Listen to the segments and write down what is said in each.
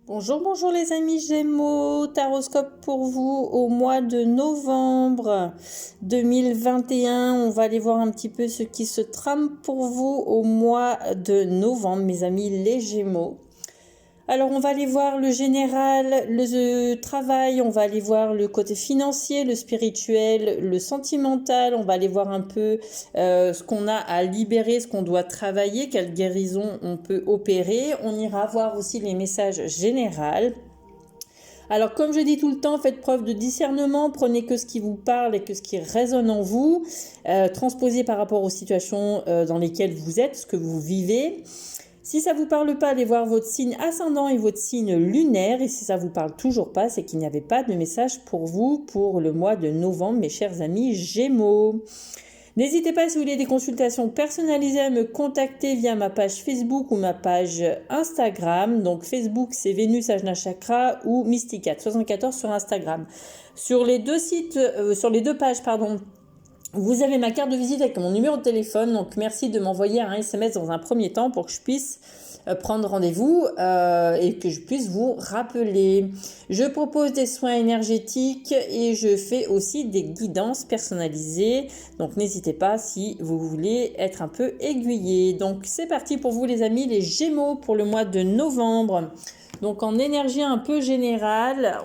Bonjour, bonjour les amis Gémeaux, Taroscope pour vous au mois de novembre 2021. On va aller voir un petit peu ce qui se trame pour vous au mois de novembre, mes amis les Gémeaux. Alors on va aller voir le général, le travail, on va aller voir le côté financier, le spirituel, le sentimental, on va aller voir un peu ce qu'on a à libérer, ce qu'on doit travailler, quelle guérison on peut opérer. On ira voir aussi les messages généraux. Alors comme je dis tout le temps, faites preuve de discernement, prenez que ce qui vous parle et que ce qui résonne en vous, transposez par rapport aux situations dans lesquelles vous êtes, ce que vous vivez. Si ça vous parle pas, allez voir votre signe ascendant et votre signe lunaire. Et si ça vous parle toujours pas, c'est qu'il n'y avait pas de message pour vous pour le mois de novembre, mes chers amis Gémeaux. N'hésitez pas, si vous voulez des consultations personnalisées, à me contacter via ma page Facebook ou ma page Instagram. Donc Facebook, c'est Vénus Ajna Chakra ou Mysticat74 sur Instagram. Sur les deux sites, sur les deux pages, pardon, vous avez ma carte de visite avec mon numéro de téléphone, donc merci de m'envoyer un SMS dans un premier temps pour que je puisse prendre rendez-vous et que je puisse vous rappeler. Je propose des soins énergétiques et je fais aussi des guidances personnalisées, donc n'hésitez pas si vous voulez être un peu aiguillé. Donc c'est parti pour vous les amis, les Gémeaux pour le mois de novembre. Donc en énergie un peu générale,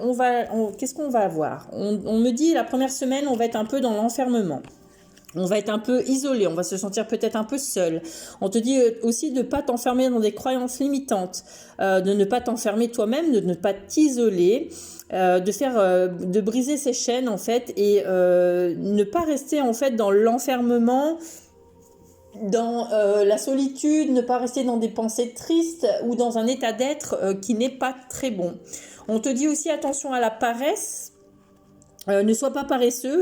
qu'est-ce qu'on va avoir ? On me dit la première semaine, on va être un peu dans l'enfermement. On va être un peu isolé, on va se sentir peut-être un peu seul. On te dit aussi de ne pas t'enfermer dans des croyances limitantes, de ne pas t'enfermer toi-même, de ne pas t'isoler, de briser ses chaînes en fait et ne pas rester en fait dans l'enfermement, dans la solitude, ne pas rester dans des pensées tristes ou dans un état d'être qui n'est pas très bon. On te dit aussi attention à la paresse. Ne sois pas paresseux.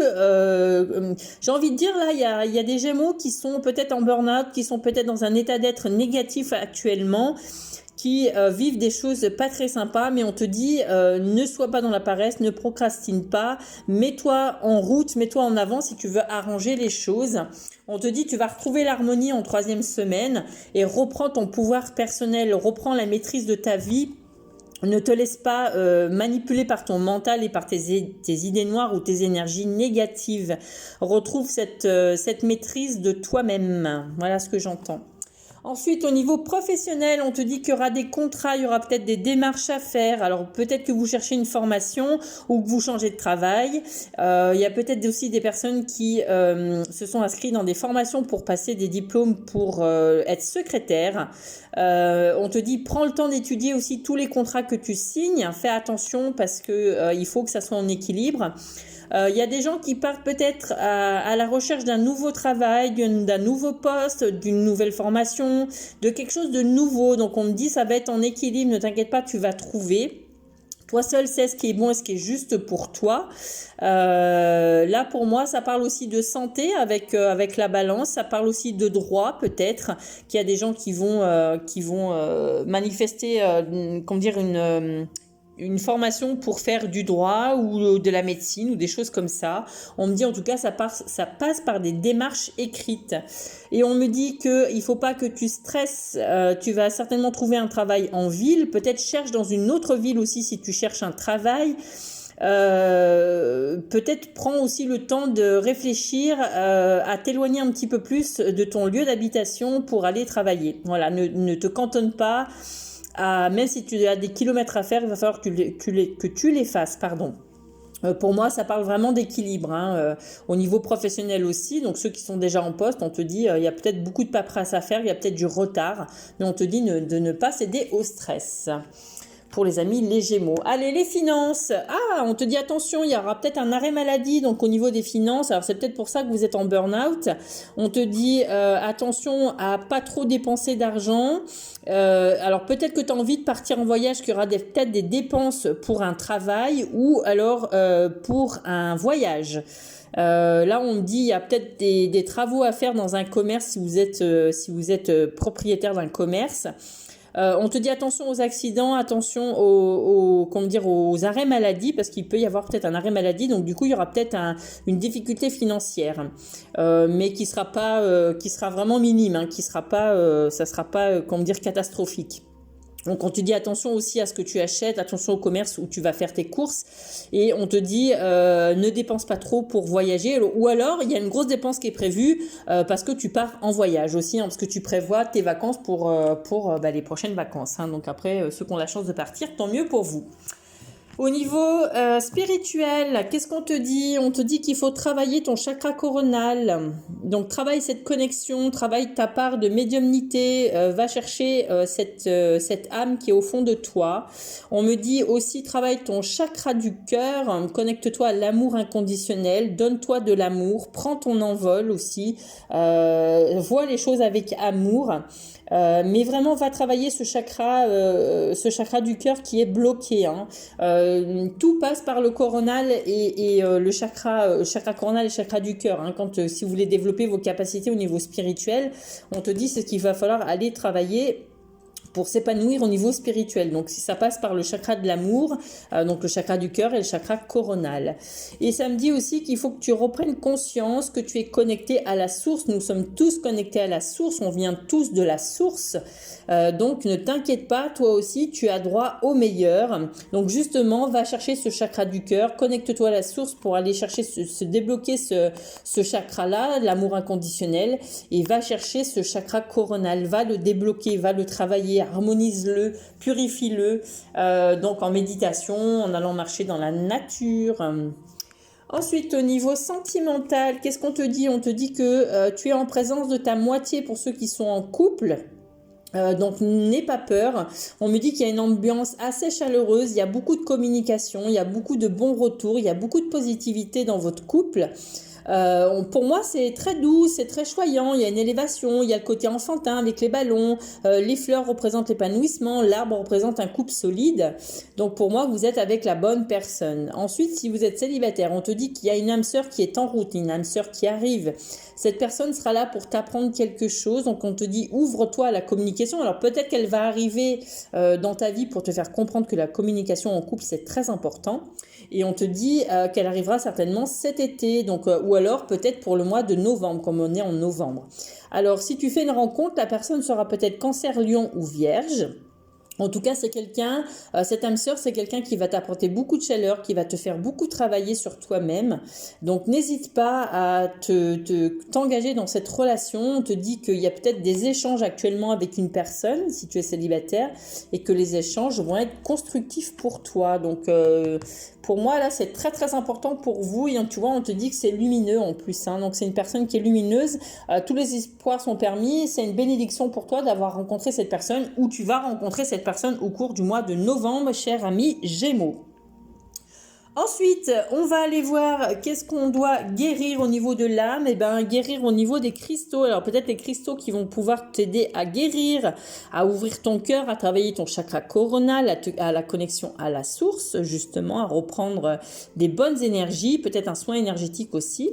J'ai envie de dire là, il y a des Gémeaux qui sont peut-être en burn-out, qui sont peut-être dans un état d'être négatif actuellement, qui vivent des choses pas très sympas, mais on te dit ne sois pas dans la paresse, ne procrastine pas, mets-toi en route, mets-toi en avant si tu veux arranger les choses. On te dit tu vas retrouver l'harmonie en 3e semaine et reprends ton pouvoir personnel, reprends la maîtrise de ta vie. Ne te laisse pas manipuler par ton mental et par tes idées noires ou tes énergies négatives. Retrouve cette maîtrise de toi-même. Voilà ce que j'entends. Ensuite, au niveau professionnel, on te dit qu'il y aura des contrats, il y aura peut-être des démarches à faire. Alors, peut-être que vous cherchez une formation ou que vous changez de travail. Il y a peut-être aussi des personnes qui se sont inscrites dans des formations pour passer des diplômes pour être secrétaire. On te dit, prends le temps d'étudier aussi tous les contrats que tu signes. Fais attention parce que il faut que ça soit en équilibre. Il y a des gens qui partent peut-être à la recherche d'un nouveau travail, d'un nouveau poste, d'une nouvelle formation, de quelque chose de nouveau. Donc on me dit ça va être en équilibre, ne t'inquiète pas, tu vas trouver. Toi seul sais ce qui est bon et ce qui est juste pour toi. Là pour moi ça parle aussi de santé avec la balance, ça parle aussi de droit peut-être, qu'il y a des gens qui vont manifester comment dire une formation pour faire du droit ou de la médecine ou des choses comme ça. On me dit en tout cas ça passe par des démarches écrites. Et on me dit qu'il ne faut pas que tu stresses, tu vas certainement trouver un travail en ville, peut-être cherche dans une autre ville aussi si tu cherches un travail. Peut-être prends aussi le temps de réfléchir à t'éloigner un petit peu plus de ton lieu d'habitation pour aller travailler. Voilà, ne te cantonne pas. Même si tu as des kilomètres à faire, il va falloir que tu les fasses, pardon. Pour moi, ça parle vraiment d'équilibre, au niveau professionnel aussi. Donc ceux qui sont déjà en poste, on te dit il y a peut-être beaucoup de paperasse à faire, il y a peut-être du retard, mais on te dit de ne pas céder au stress. Pour les amis, les Gémeaux. Allez, les finances. On te dit attention, il y aura peut-être un arrêt maladie, donc au niveau des finances. Alors c'est peut-être pour ça que vous êtes en burn-out. On te dit attention à pas trop dépenser d'argent. Alors peut-être que tu as envie de partir en voyage, qu'il y aura peut-être des dépenses pour un travail ou alors pour un voyage. Là, on me dit il y a peut-être des travaux à faire dans un commerce si vous êtes propriétaire d'un commerce. On te dit attention aux accidents, attention aux arrêts maladie, parce qu'il peut y avoir peut-être un arrêt maladie, donc du coup il y aura peut-être une difficulté financière, mais qui sera vraiment minime, ça sera pas catastrophique. Donc on te dit attention aussi à ce que tu achètes, attention au commerce où tu vas faire tes courses, et on te dit ne dépense pas trop pour voyager, ou alors il y a une grosse dépense qui est prévue parce que tu pars en voyage aussi, hein, parce que tu prévois tes vacances pour les prochaines vacances, hein. Donc après ceux qui ont la chance de partir, tant mieux pour vous. Au niveau spirituel, qu'est-ce qu'on te dit? On te dit qu'il faut travailler ton chakra coronal. Donc travaille cette connexion, travaille ta part de médiumnité, va chercher cette âme qui est au fond de toi. On me dit aussi travaille ton chakra du cœur, connecte-toi à l'amour inconditionnel, donne-toi de l'amour, prends ton envol aussi, vois les choses avec amour. Mais vraiment va travailler ce chakra du cœur qui est bloqué, hein. Tout passe par le coronal et le chakra coronal et chakra du cœur, hein. Quand si vous voulez développer vos capacités au niveau spirituel, on te dit c'est ce qu'il va falloir aller travailler pour s'épanouir au niveau spirituel. Donc si ça passe par le chakra de l'amour, donc le chakra du cœur et le chakra coronal. Et ça me dit aussi qu'il faut que tu reprennes conscience que tu es connecté à la source. Nous sommes tous connectés à la source, on vient tous de la source. Donc ne t'inquiète pas, toi aussi tu as droit au meilleur. Donc justement va chercher ce chakra du cœur, connecte-toi à la source pour aller chercher se débloquer ce chakra-là, l'amour inconditionnel, et va chercher ce chakra coronal, va le débloquer, va le travailler, harmonise-le, purifie-le, donc en méditation, en allant marcher dans la nature. Ensuite, au niveau sentimental, qu'est-ce qu'on te dit? On te dit que tu es en présence de ta moitié pour ceux qui sont en couple. Donc n'aie pas peur. On me dit qu'il y a une ambiance assez chaleureuse, il y a beaucoup de communication, il y a beaucoup de bons retours, il y a beaucoup de positivité dans votre couple. Pour moi, c'est très doux, c'est très choyant, il y a une élévation, il y a le côté enfantin avec les ballons, les fleurs représentent l'épanouissement, l'arbre représente un couple solide. Donc pour moi, vous êtes avec la bonne personne. Ensuite, si vous êtes célibataire, on te dit qu'il y a une âme sœur qui est en route, une âme sœur qui arrive. Cette personne sera là pour t'apprendre quelque chose, donc on te dit ouvre-toi à la communication. Alors peut-être qu'elle va arriver dans ta vie pour te faire comprendre que la communication en couple, c'est très important. Et on te dit qu'elle arrivera certainement cet été, donc ou alors peut-être pour le mois de novembre, comme on est en novembre. Alors si tu fais une rencontre, la personne sera peut-être Cancer, Lion ou Vierge. En tout cas, c'est quelqu'un, cette âme sœur, c'est quelqu'un qui va t'apporter beaucoup de chaleur, qui va te faire beaucoup travailler sur toi-même. Donc, n'hésite pas à t'engager dans cette relation. On te dit qu'il y a peut-être des échanges actuellement avec une personne, si tu es célibataire, et que les échanges vont être constructifs pour toi. Donc, pour moi, là, c'est très, très important pour vous. Et tu vois, on te dit que c'est lumineux en plus, hein. Donc, c'est une personne qui est lumineuse. Tous les espoirs sont permis. C'est une bénédiction pour toi d'avoir rencontré cette personne, ou tu vas rencontrer cette personne au cours du mois de novembre, cher ami Gémeaux. Ensuite, on va aller voir qu'est-ce qu'on doit guérir au niveau de l'âme. Eh bien, guérir au niveau des cristaux. Alors, peut-être les cristaux qui vont pouvoir t'aider à guérir, à ouvrir ton cœur, à travailler ton chakra coronal, à la connexion à la source, justement, à reprendre des bonnes énergies, peut-être un soin énergétique aussi.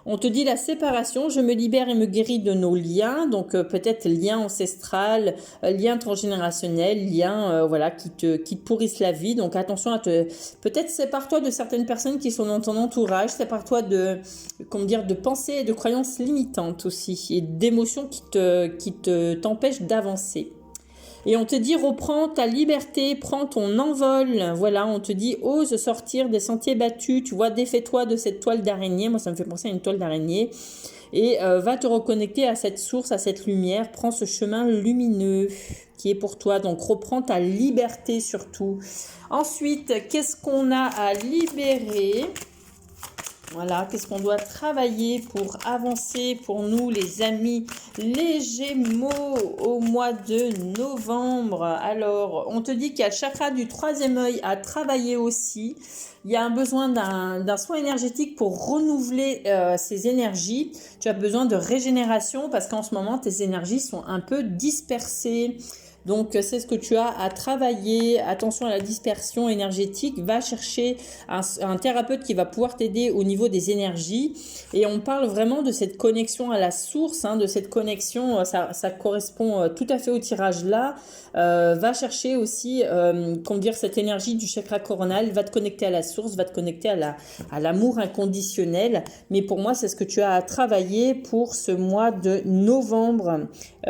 On te dit la séparation, je me libère et me guéris de nos liens, donc peut-être lien ancestral, lien transgénérationnel, lien qui te pourrissent la vie. Donc attention à peut-être sépare-toi de certaines personnes qui sont dans ton entourage, sépare-toi de pensées et de croyances limitantes aussi, et d'émotions qui t'empêchent d'avancer. Et on te dit, reprends ta liberté, prends ton envol. Voilà, on te dit, ose sortir des sentiers battus. Tu vois, défais-toi de cette toile d'araignée. Moi, ça me fait penser à une toile d'araignée. Et va te reconnecter à cette source, à cette lumière. Prends ce chemin lumineux qui est pour toi. Donc, reprends ta liberté surtout. Ensuite, qu'est-ce qu'on a à libérer ? Voilà, qu'est-ce qu'on doit travailler pour avancer pour nous, les amis, les Gémeaux, au mois de novembre. Alors, on te dit qu'il y a le chakra du troisième œil à travailler aussi. Il y a un besoin d'un soin énergétique pour renouveler ces énergies. Tu as besoin de régénération parce qu'en ce moment, tes énergies sont un peu dispersées. Donc, c'est ce que tu as à travailler. Attention à la dispersion énergétique. Va chercher un thérapeute qui va pouvoir t'aider au niveau des énergies. Et on parle vraiment de cette connexion à la source, de cette connexion. Ça correspond tout à fait au tirage là. Va chercher aussi, cette énergie du chakra coronal. Va te connecter à la source, va te connecter à l'amour inconditionnel. Mais pour moi, c'est ce que tu as à travailler pour ce mois de novembre,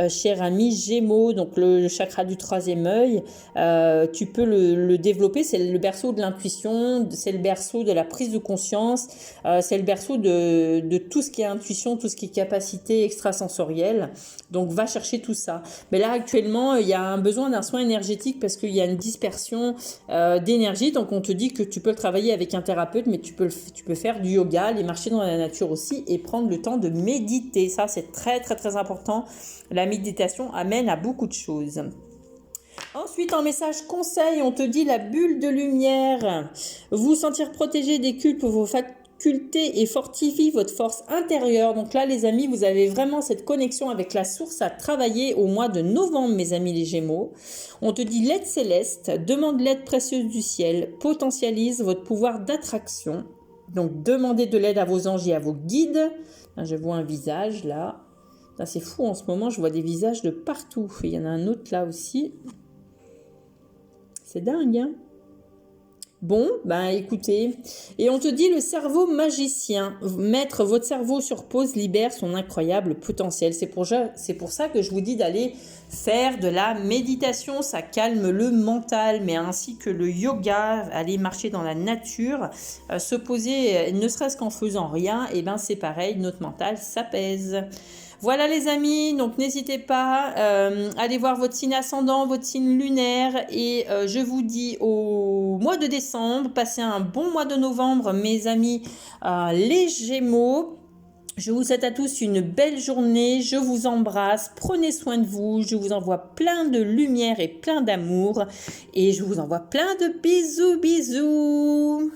cher ami Gémeaux. Donc, le chakra chakra du troisième œil, tu peux le développer. C'est le berceau de l'intuition, c'est le berceau de la prise de conscience, c'est le berceau de tout ce qui est intuition, tout ce qui est capacité extrasensorielle. Donc va chercher tout ça. Mais là actuellement, il y a un besoin d'un soin énergétique parce qu'il y a une dispersion d'énergie. Donc on te dit que tu peux le travailler avec un thérapeute, mais tu peux faire du yoga, aller marcher dans la nature aussi et prendre le temps de méditer. Ça, c'est très très très important. La méditation amène à beaucoup de choses. Ensuite, en message conseil, on te dit la bulle de lumière. Vous sentir protégé des culpes pour vos facultés et fortifie votre force intérieure. Donc là, les amis, vous avez vraiment cette connexion avec la source à travailler au mois de novembre, mes amis les Gémeaux. On te dit l'aide céleste, demande l'aide précieuse du ciel, potentialise votre pouvoir d'attraction. Donc, demandez de l'aide à vos anges et à vos guides. Là, je vois un visage là. C'est fou en ce moment, je vois des visages de partout. Il y en a un autre là aussi. C'est dingue, hein? Bon, écoutez. Et on te dit le cerveau magicien. Mettre votre cerveau sur pause libère son incroyable potentiel. C'est pour ça que je vous dis d'aller faire de la méditation. Ça calme le mental, mais ainsi que le yoga, aller marcher dans la nature, se poser, ne serait-ce qu'en faisant rien, et c'est pareil, notre mental s'apaise. Voilà les amis, donc n'hésitez pas, allez voir votre signe ascendant, votre signe lunaire et je vous dis au mois de décembre, passez un bon mois de novembre mes amis les Gémeaux. Je vous souhaite à tous une belle journée, je vous embrasse, prenez soin de vous, je vous envoie plein de lumière et plein d'amour et je vous envoie plein de bisous.